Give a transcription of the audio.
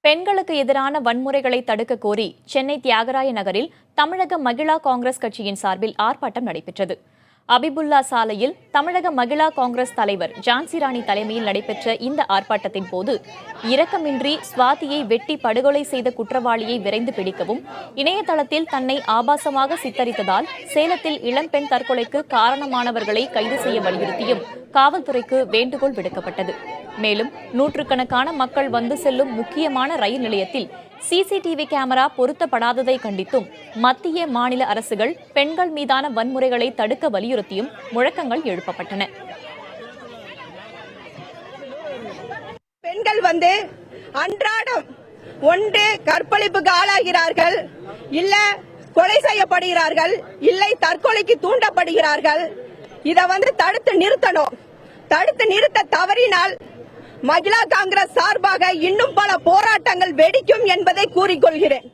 பெண்களுக்கு எதிரான வன்முறைகளை தடுக்க கோரி சென்னை தியாகராய நகரில் தமிழக மகிழா காங்கிரஸ் கட்சியின் சார்பில் ஆர்ப்பாட்டம் நடைபெற்றது. அபிபுல்லா சாலையில் தமிழக மகிழா காங்கிரஸ் தலைவர் ஜான்சி ராணி தலைமையில் நடைபெற்ற இந்த ஆர்ப்பாட்டத்தின் போது இரக்கமின்றி சுவாதியை வெட்டி படுகொலை செய்த குற்றவாளியை விரைந்து பிடிக்கவும், இணையதளத்தில் தன்னை ஆபாசமாக சித்தரித்ததால் சேலத்தில் இளம்பெண் தற்கொலைக்கு காரணமானவர்களை கைது செய்ய வலியுறுத்தியும் காவல்துறைக்கு வேண்டுகோள் விடுக்கப்பட்டது. மேலும் நூற்றுக்கணக்கான மக்கள் வந்து செல்லும் முக்கியமான ரயில் நிலையத்தில் சிசிடிவி கேமரா பொருத்தப்படாததை கண்டித்தும் மத்திய மாநில அரசுகள் பெண்கள் மீதான வன்முறைகளை தடுக்க வலியுறுத்தியும் முழக்கங்கள் எழுப்பப்பட்டன. பெண்கள் அன்றாடம் ஒன்று கற்பழிப்புக்கு ஆளாகிறார்கள், இல்ல கொலை செய்யப்படுகிறார்கள், இல்லை தற்கொலைக்கு தூண்டப்படுகிறார்கள். இதை தடுத்து நிறுத்தணும். தடுத்து நிறுத்த தவறினால் மகிழா காங்கிரஸ் சார்பாக இன்னும் பல போராட்டங்கள் வெடிக்கும் என்பதை கூறிக்கொள்கிறேன்.